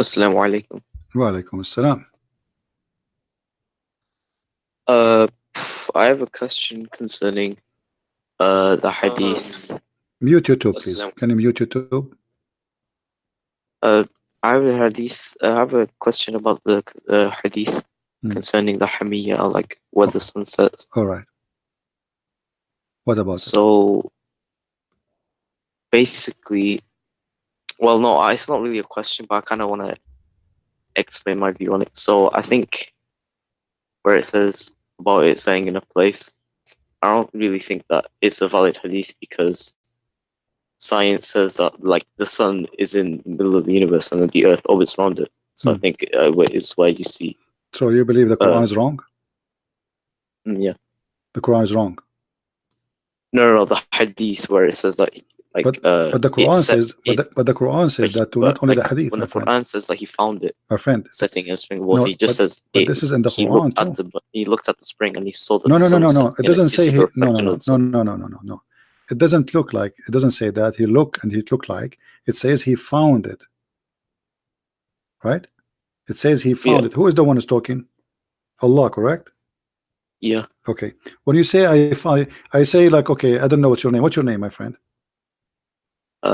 Assalamu alaikum. Wa alaikum assalam. I have a question concerning the hadith. Mute YouTube, please. Assalam. Can you mute YouTube? I have a hadith. I have a question about the hadith concerning the Hamiyya, like what the sun sets. All right. What about it? So basically, well, no, it's not really a question, but I kind of want to explain my view on it. So I think where it says about it saying in a place, I don't really think that it's a valid hadith because science says that like the sun is in the middle of the universe and then the earth orbits around it. So I think it's where you see. So you believe the Quran is wrong? Yeah. The Quran is wrong. No, the hadith where it says that like but the Quran says but the Quran says that too, not only the hadith. When the Quran says that he found it, my friend, setting in a spring of water, he just says but this is in the Quran too. He looked at the spring and he saw that no. It doesn't say he, no. It doesn't look like, it doesn't say that he looked and he looked like. It says he found it. Right? It says he found it. Who is the one who's talking? Allah, correct? Yeah. Okay. When you say I say like, okay, I don't know what's your name. What's your name, my friend?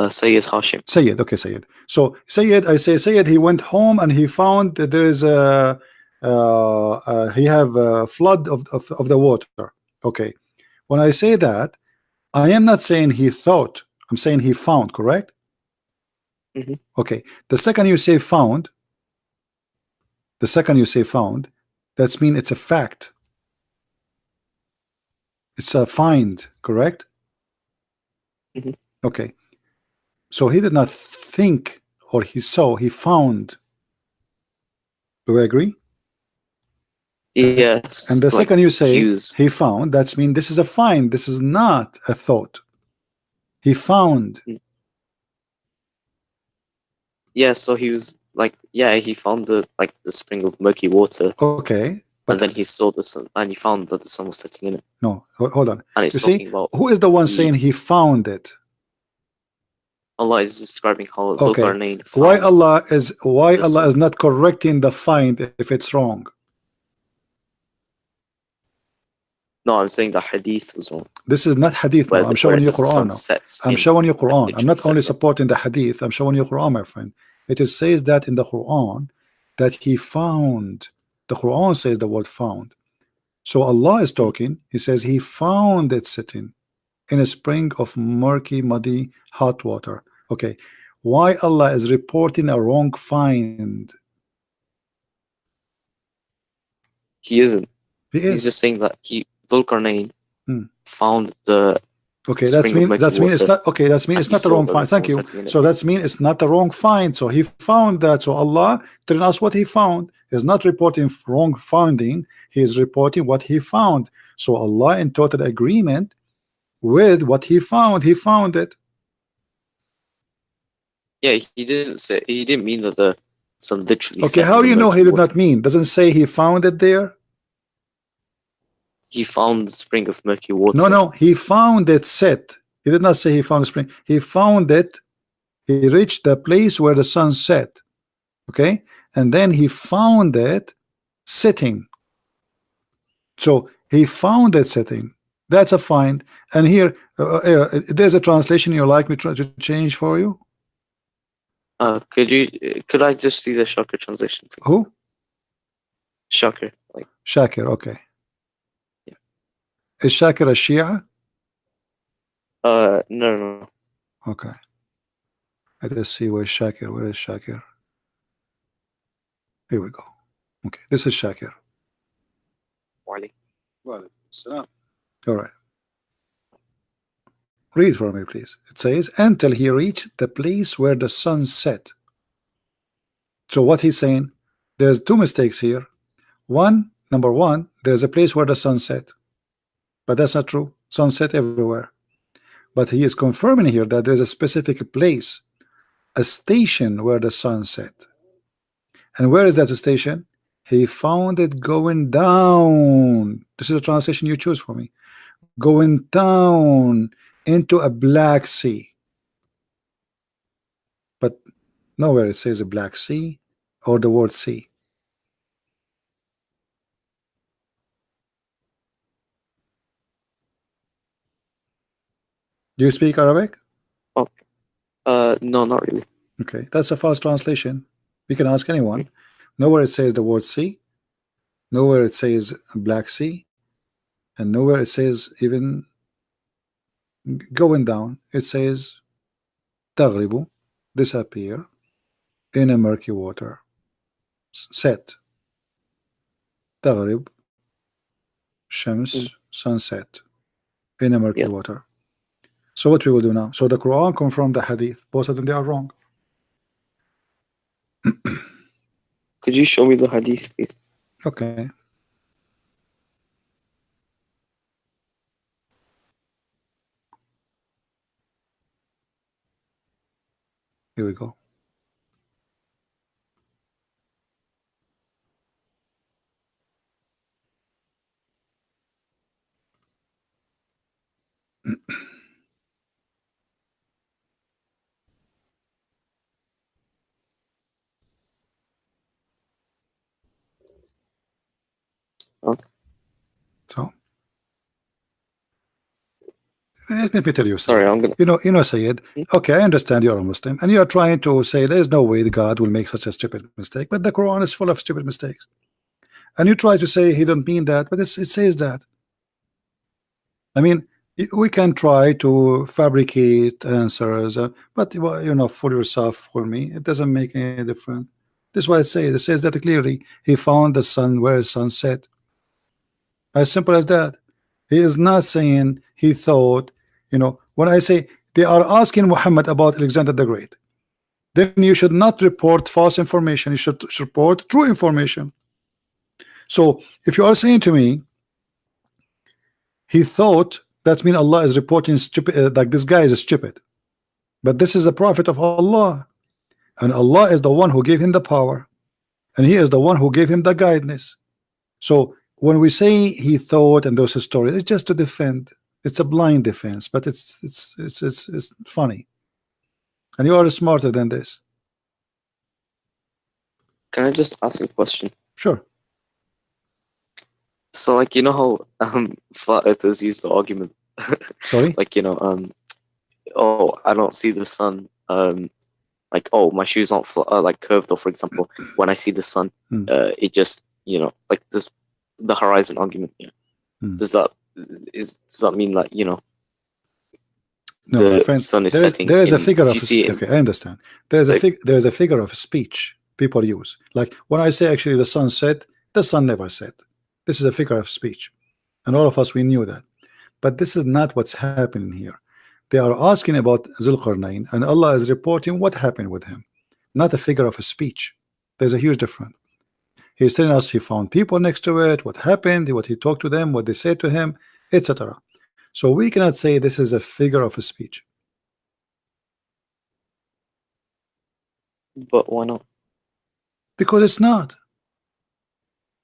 Sayyid Hashim. Sayyid, okay, Sayyid. So Sayyid, I say Sayyid, he went home and he found that there is a he have a flood of the water. Okay. When I say that, I am not saying he thought, I'm saying he found, correct? Okay. The second you say found, that's mean it's a fact. It's a find, correct? Okay. So he did not think or he saw, he found. Do we agree? Yes. And the second you say he found, that's mean this is a find. This is not a thought. He found. Yeah, so he was like, he found the spring of murky water. Okay. And then he saw the sun and he found that the sun was setting in it. No, hold on. And it's talking about who is the one saying he found it? Allah is describing how Zulkarnain found. Why Allah is not correcting the find if it's wrong? No, I'm saying the hadith was wrong. This is not hadith. I'm showing you Quran now. I'm showing you Quran. I'm not only supporting the hadith. I'm showing you Quran, my friend. It says that in the Quran that he found. The Quran says the word found. So Allah is talking. He says he found it sitting in a spring of murky, muddy, hot water. Okay. Why Allah is reporting a wrong find? He isn't. He's just saying that Zulkarnain found the that's mean it's not okay. That's mean it's not the wrong find. Thank you. So that's mean it's not the wrong find. So he found that. So Allah telling us what he found. He's not reporting wrong finding. He is reporting what he found. So Allah in total agreement with what he found. He found it. Yeah, he didn't mean that the sun literally. Okay, how do you know he did not mean? Doesn't say he found it there. He found the spring of murky water. No, he found it set. He did not say he found the spring. He found it. He reached the place where the sun set. Okay, and then he found it sitting. So he found it sitting. That's a find. And here, there's a translation you like me to change for you. Could I just see the Shakir translation? Who? Shakir. Shakir. Okay. Is Shakir a Shia? No. Okay. Let's see where Shakir. Where is Shakir? Here we go. Okay, this is Shakir. All right. Read for me, please. It says, until he reached the place where the sun set. So what he's saying, there's two mistakes here. Number one, there's a place where the sun set. But that's not true. Sunset everywhere. But he is confirming here that there's a specific place, a station where the sun set. And where is that station? He found it going down. This is a translation you choose for me. Going down into a Black Sea. But nowhere it says a Black Sea. or the word see? Do you speak Arabic? Oh, no, not really. Okay, that's a false translation. You can ask anyone. Nowhere it says the word sea, nowhere it says Black Sea, and nowhere it says even going down. It says تغرب, disappear in a murky water. Set, تغرب, Mm, shams, sunset in a murky yeah. water. So what we will do now? So the Quran confirmed the Hadith. Both of them, they are wrong. Could you show me the hadith, please? Okay. Here we go. Okay. So let me tell you, Sorry, Sayyid. I'm gonna. Sayyid. Hmm? Okay, I understand you're a Muslim, and you are trying to say there is no way God will make such a stupid mistake. But the Quran is full of stupid mistakes, and you try to say He don't mean that, but it says that. I mean, we can try to fabricate answers, but for yourself, for me, it doesn't make any difference. This is why it says. It says that clearly. He found the sun where the sun set. As simple as that. He is not saying he thought. When I say they are asking Muhammad about Alexander the Great, then you should not report false information. You should report true information. So if you are saying to me, he thought, that means Allah is reporting stupid, like this guy is stupid. But this is the prophet of Allah, and Allah is the one who gave him the power, and He is the one who gave him the guidance. So when we say he thought and those stories, it's just to defend. It's a blind defense, but it's funny. And you are smarter than this. Can I just ask a question? Sure. So, like, you know how flat earthers use the argument, Sorry. like, oh, I don't see the sun. Like, oh, my shoes aren't like curved, or for example, when I see the sun, it just, like this, the horizon argument. Yeah. Does that mean like, No, the my friend, sun is there setting? is a figure of Okay, I understand. There is a figure of speech people use. Like when I say actually the sun set, the sun never set. This is a figure of speech, and all of us, we knew that. But this is not what's happening here. They are asking about Zulkarnain, and Allah is reporting what happened with him, not a figure of a speech. There's a huge difference. He's telling us he found people next to it, what happened, what he talked to them, what they said to him, etc. So we cannot say this is a figure of a speech. but why not? Because it's not.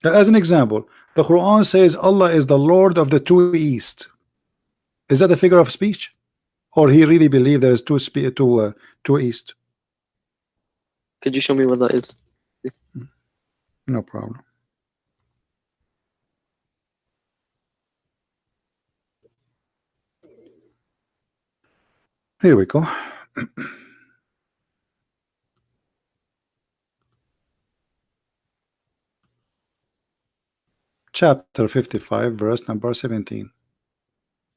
As an example, the Quran says Allah is the Lord of the two east. Is that a figure of speech? Or he really believed there is two east? Could you show me what that is? No problem. Here we go. Chapter 55, verse number 17.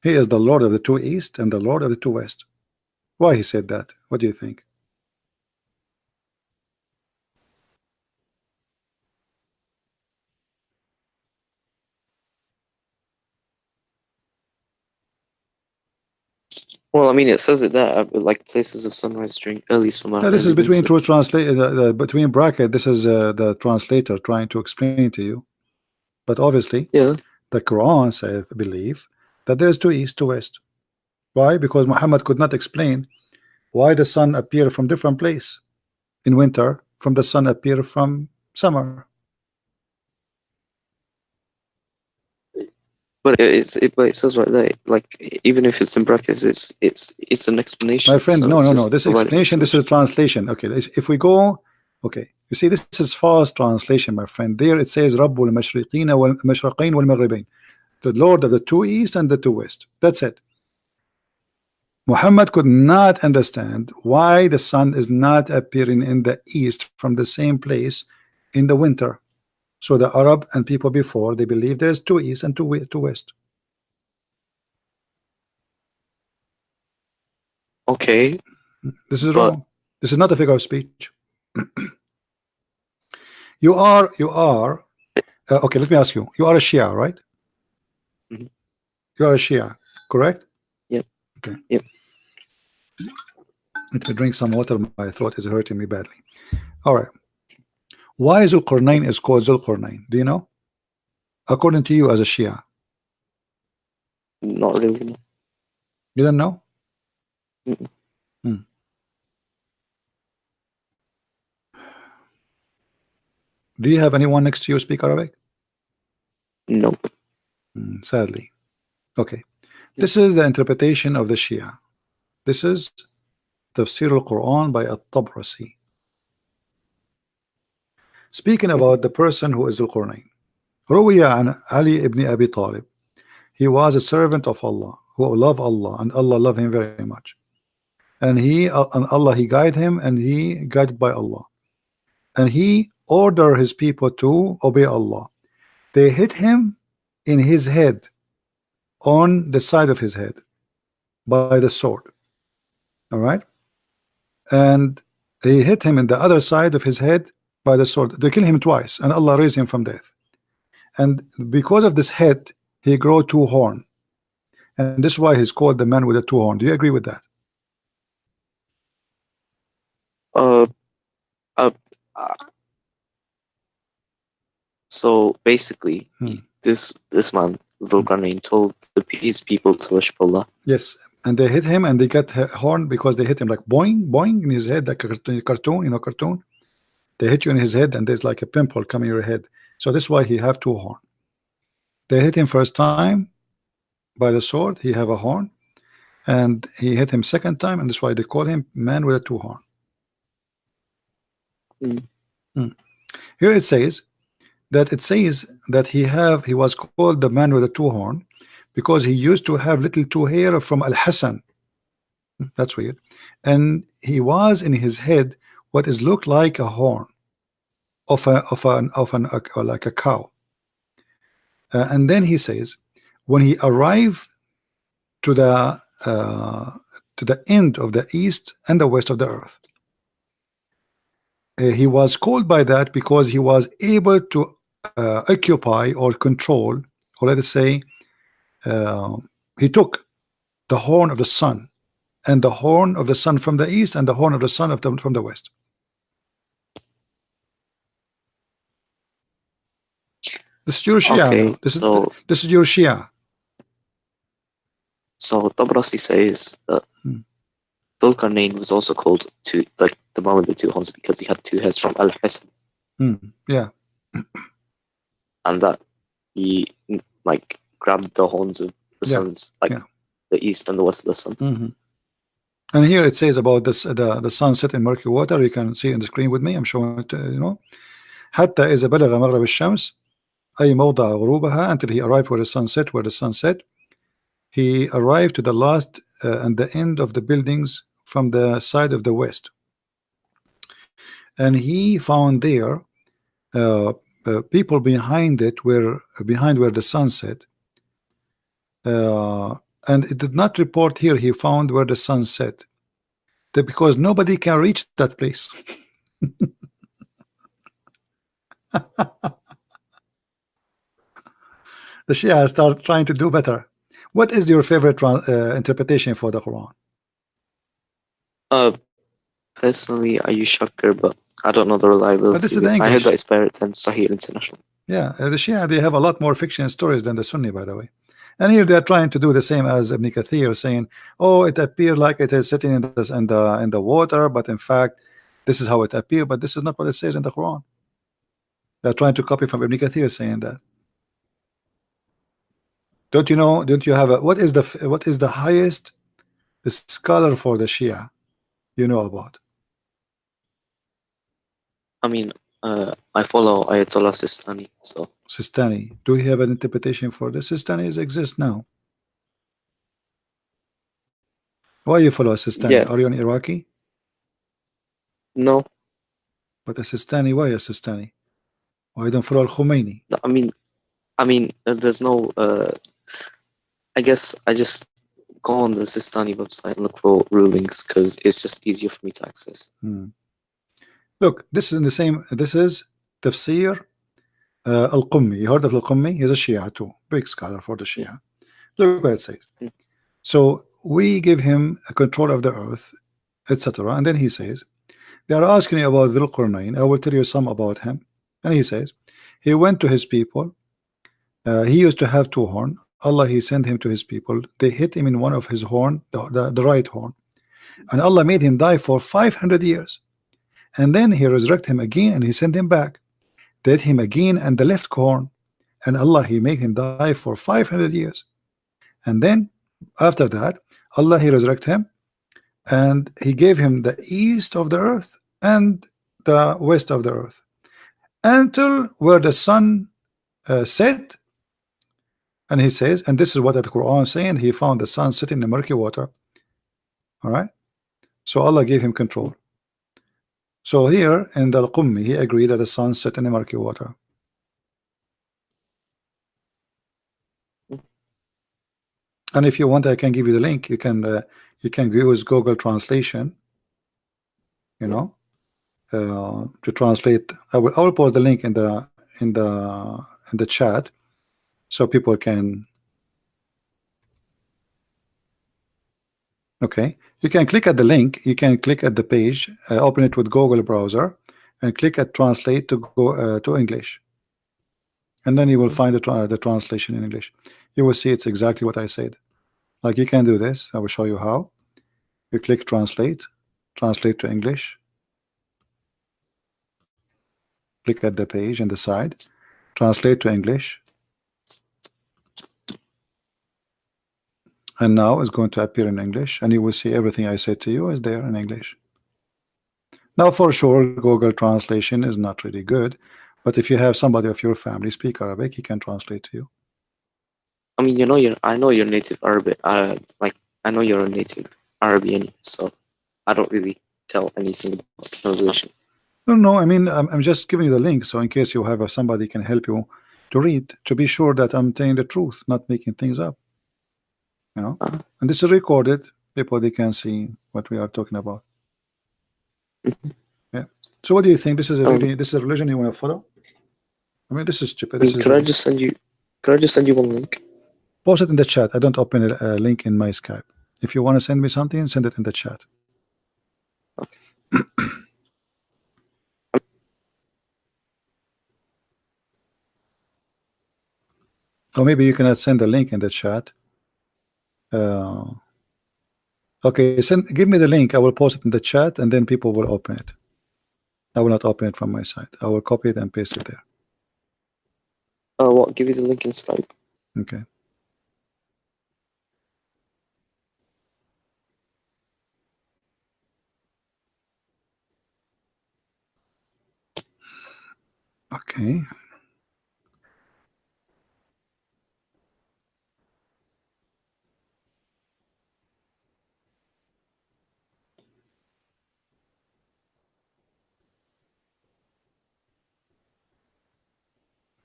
He is the Lord of the two east and the Lord of the two west. Why he said that? What do you think? Well, I mean, it says it there, like places of sunrise during early summer. Now, this is early between winter. two translate between bracket. This is the translator trying to explain to you. But obviously, Yeah. the Quran says, believe that there is two east, two west. Why? Because Muhammad could not explain why the sun appeared from different place in winter from the sun appear from summer. But but it says right there, like even if it's in brackets, it's an explanation. My friend, so no, it's no, just no. This providing explanation, this is explanation. translation. Okay, if we go, okay, You see, this is false translation, my friend. There it says Rabbul Mashriqin wal Mashriqain wal Maghribain, the Lord of the two east and the two west. That's it. Muhammad could not understand why the sun is not appearing in the east from the same place in the winter. So the Arab and people before, they believe there's two east and two west. Okay, This is but wrong. This is not a figure of speech. You are okay, let me ask you. You are a Shia, right? Mhm. You are a Shia, correct? Yep. Okay. Yep. Let me drink some water. My throat is hurting me badly. All right. Why Zulkarnain is called Zulkarnain? Do you know? According to you as a Shia. Not really. No. You don't know? Mm-mm. Hmm. Do you have anyone next to you speak Arabic? Nope. Sadly. Okay. This is the interpretation of the Shia. This is Tafsir al-Quran by At-Tabrasi. Speaking about the person who is Zulkarnain. روي عن Ali ibn Abi Talib. He was a servant of Allah who loved Allah, and Allah loved him very much. And Allah he guided him, and he guided by Allah. And he ordered his people to obey Allah. They hit him in his head, on the side of his head, by the sword. All right, and they hit him in the other side of his head by the sword. They kill him twice, and Allah raised him from death. And because of this head, he grew two horns, and this is why he's called the man with the two horns. Do you agree with that? Uh, uh, uh, so basically, this man Zulkarnain told his people to worship Allah. Yes, and they hit him, and they got horn because they hit him like boing, boing in his head, like a cartoon, you know, cartoon. They hit you in his head, and there's like a pimple coming in your head. So this is why he have two horn. They hit him first time by the sword, he have a horn, and he hit him second time, and that's why they call him man with a two horn. Here it says that he was called the man with the two horn because he used to have little two hair from Al-Hasan. That's weird. And he was in his head what is looked like a horn of like a cow. And then he says, when he arrived to the end of the east and the west of the earth, he was called by that because he was able to occupy or control, or let us say, he took the horn of the sun, and the horn of the sun from the east, and the horn of the sun from the west. This is your Shia. Okay, now. This is your Shia. So Tabrasi says that Zulkarnain was also called to like the man with the two horns because he had two heads from Al-Hasan. Yeah. And that he like grabbed the horns of the suns, like the east and the west of the sun. And here it says about this the sunset in murky water. You can see on the screen with me. I'm showing it. You know, حتى إذا بلغ مغرب الشمس أي موضع غروبها, until he arrived where the sun set. He arrived to the last and the end of the buildings from the side of the west, and he found there people behind where the sun set, and it did not report here he found where the sun set, because nobody can reach that place. The Shia start trying to do better. What is your favorite interpretation for the Quran? Personally, I use Shakkar, but I don't know the reliability. This is the I heard English. that it's better than Sahih International. Yeah, the Shia, they have a lot more fiction stories than the Sunni, by the way. And here they are trying to do the same as Ibn Kathir, saying, "Oh, it appeared like it is sitting in the water, but in fact, this is how it appeared." But this is not what it says in the Quran. They're trying to copy from Ibn Kathir saying that. Don't you know? Don't you have a what is the highest scholar for the Shia you know about? I mean, I follow Ayatollah Sistani, so Sistani. Do you have an interpretation for this? Sistanis exist now. Why you follow a yeah, Sistani? Are you an Iraqi? no, But a Sistani, why a Sistani? Why don't follow Al-Khomeini? no, there's no. I guess I just go on the Sistani website and look for rulings because it's just easier for me to access. Look, this is in the same. This is Tafsir Al-Qummi. You heard of Al-Qummi? He's a Shia too. Big scholar for the Mm, Shia. Look what it says. mm, So we give him a control of the earth, etc. And then he says, they are asking you about Zulkarnain. I will tell you some about him. And he says, he went to his people. He used to have two horns. Allah, he sent him to his people. They hit him in one of his horn, the right horn. And Allah made him die for 500 years. And then he resurrected him again and he sent him back. They hit him again and the left horn. And Allah, he made him die for 500 years. And then after that, Allah, he resurrected him and he gave him the east of the earth and the west of the earth until where the sun set. And he says, and this is what the Quran is saying, he found the sun sitting in the murky water. All right, so Allah gave him control. So here in the Al-Qummi, he agreed that the sun set in the murky water. And if you want, I can give you the link. You can use Google Translation, you know, to translate. I will post the link in the chat so people can. Okay, you can click at the link. You can click at the page, open it with Google browser, and click at translate to go to English. And then you will find the translation in English. You will see it's exactly what I said. Like you can do this. I will show you how. You click translate to English. Click at the page on the side, translate to English. And now it's going to appear in English, and you will see everything I said to you is there in English. Now, for sure, Google Translation is not really good, but if you have somebody of your family speak Arabic, he can translate to you. I mean, I know you're native Arabic. I know you're a native Arabian, so I don't really tell anything about translation. No, I mean, I'm just giving you the link, so in case you have somebody can help you to read, to be sure that I'm telling the truth, not making things up. You know, and this is recorded. People, they can see what we are talking about. Yeah. So, what do you think? This is a religion you want to follow? I mean, this is stupid. Could I just send you one link? Post it in the chat. I don't open a link in my Skype. If you want to send me something, send it in the chat. Okay. Or maybe you cannot send the link in the chat. Okay, give me the link. I will post it in the chat, and then people will open it. I will not open it from my side. I will copy it and paste it there. What? Give you the link in Skype. Okay. Okay.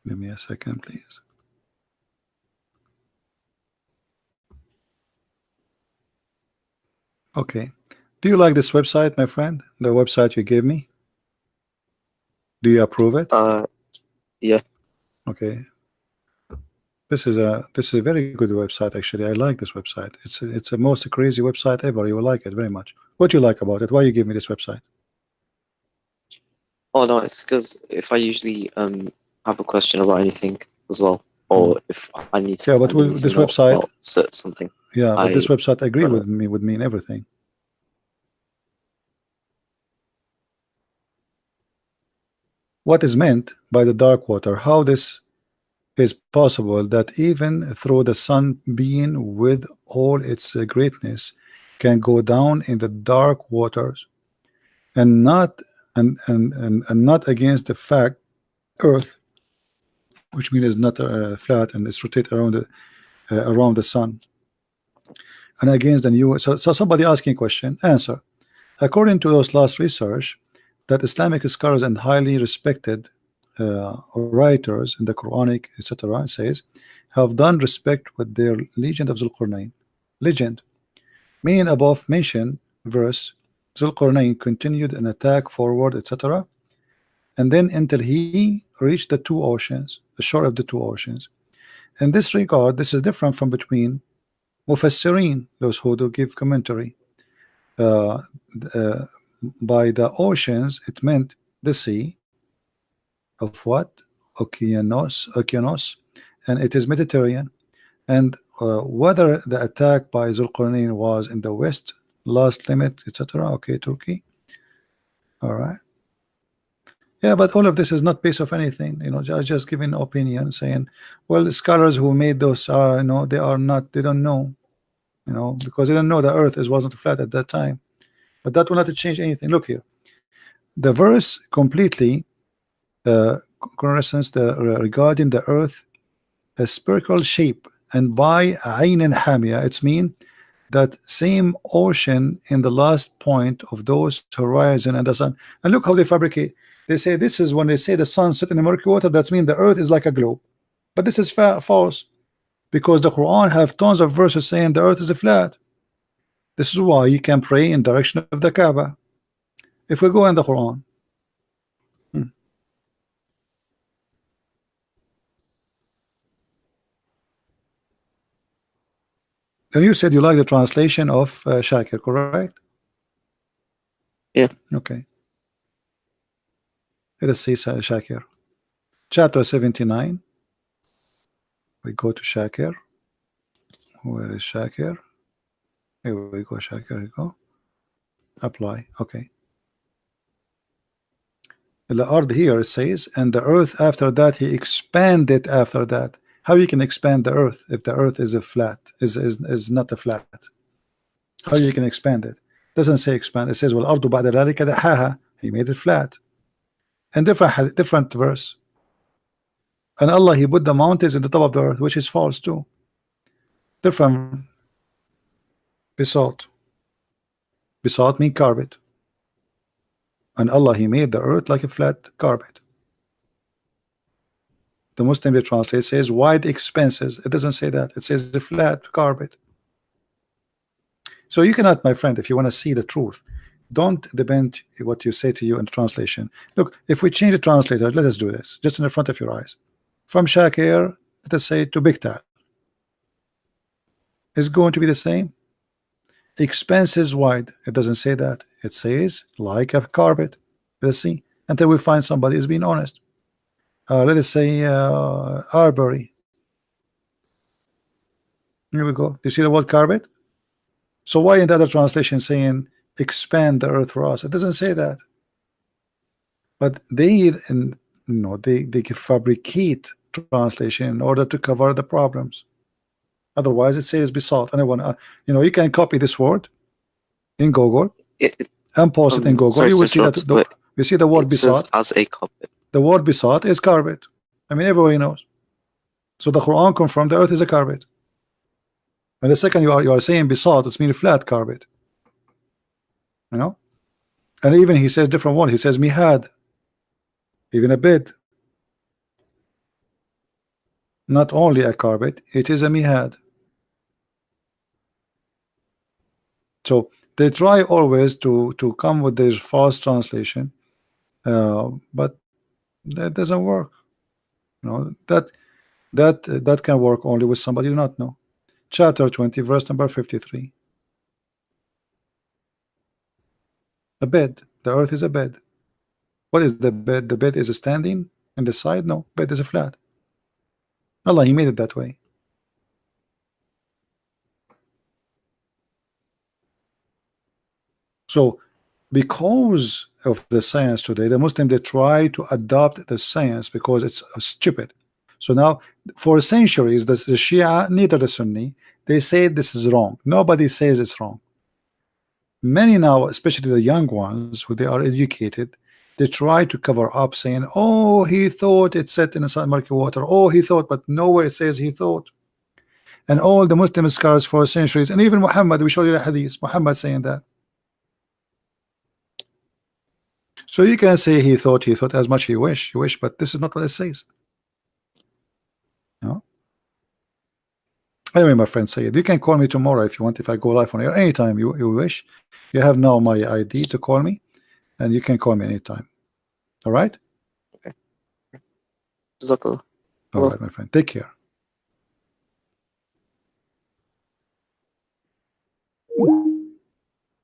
Give me a second, please. Okay. Do you like this website, my friend? The website you gave me? Do you approve it? Yeah. Okay. This is a very good website, actually. I like this website. It's the most crazy website ever. You will like it very much. What do you like about it? Why you give me this website? Oh no, it's because if I usually have a question about anything as well, or if I need to but with this website about something. Yeah, but this website agree with me in everything. What is meant by the dark water? How this is possible that even through the sun being with all its greatness can go down in the dark waters and not and not against the fact Earth, which means it's not flat and it's rotate around the sun, and against the new. So somebody asking question, answer. According to those last research, that Islamic scholars and highly respected writers in the Quranic, etc., says, have done respect with their legend of Zulkarnain. Legend, meaning above mentioned verse, Zulkarnain continued an attack forward, etc., and then until he reached the two oceans, the shore of the two oceans. In this regard, this is different from between Mufassirin, those who do give commentary. Uh, uh, by the oceans, it meant the sea of what? Okeanos, and it is Mediterranean. And whether the attack by Zulqarnain was in the west, last limit, etc. Okay, Turkey. All right. Yeah, but all of this is not based of anything. Just giving opinion, saying, well, the scholars who made those are, they are not, they don't know, because they don't know the Earth wasn't flat at that time. But that will not change anything. Look here, the verse completely corresponds regarding the Earth a spherical shape, and by Ain and Hamia, it's mean that same ocean in the last point of those horizon and the sun. And look how they fabricate. They say this is when they say the sun set in the murky water, that's mean the Earth is like a globe. But this is false, because the Quran have tons of verses saying the Earth is flat. This is why you can pray in direction of the Kaaba. If we go in the Quran, and you said you like the translation of Shakir, correct? Yeah. Okay. Let us see Shakir. Chapter 79. We go to Shakir. Where is Shakir? Here we go, Shakir. Here we go. Apply. Okay. The ard here it says, and the earth after that he expanded after that. How you can expand the earth if the earth is a flat, is not a flat? How you can expand it? Doesn't say expand. It says, well, ardu ba'da dhalika dahaha. He made it flat. And different verse. And Allah, he put the mountains in the top of the earth, which is false too. Different. Bisat. Bisat mean carpet. And Allah, he made the earth like a flat carpet. The Muslim they translate says wide expanses. It doesn't say that. It says the flat carpet. So you cannot, my friend, if you want to see the truth, don't depend what you say to you in translation. Look, if we change the translator, let us do this just in the front of your eyes. From Shakir, let us say to Bigtal. Is going to be the same. Expanses wide. It doesn't say that. It says like a carpet. Let's see until we find somebody is being honest. Let us say Arbery. Here we go. You see the word carpet? So why in the other translation saying expand the earth for us? It doesn't say that. But they they fabricate translation in order to cover the problems. Otherwise, it says besought. Anyone, you can copy this word in Google and post it in Google. Sorry, you will see that you see the word besought as a carpet. The word besought is carpet. I mean, everybody knows. So the Quran confirmed the earth is a carpet. And the second you are saying besought, it's mean flat carpet. And even he says different one. He says mihad, even a bed. Not only a carpet, it is a mihad. So they try always to come with this false translation, but that doesn't work. That can work only with somebody you not know. Chapter 20, verse number 53. A bed. The earth is a bed. What is the bed? The bed is a standing in the side? No, bed is a flat. Allah, he made it that way. So because of the science today, the Muslim, they try to adopt the science because it's stupid. So now for centuries the Shia, neither the Sunni, they say this is wrong. Nobody says it's wrong. Many now, especially the young ones who they are educated, They try to cover up, saying, oh, he thought it set in the murky water. Oh, he thought, but nowhere it says he thought. And all the Muslim scholars for centuries, and even Muhammad, we show you the hadith, Muhammad saying that. So you can say he thought as much he wish, but this is not what it says. No. Anyway, my friend Sayed, you can call me tomorrow if you want, if I go live on air anytime you wish. You have now my ID to call me, and you can call me anytime. All right? Okay. Zucker. All right, my friend. Take care.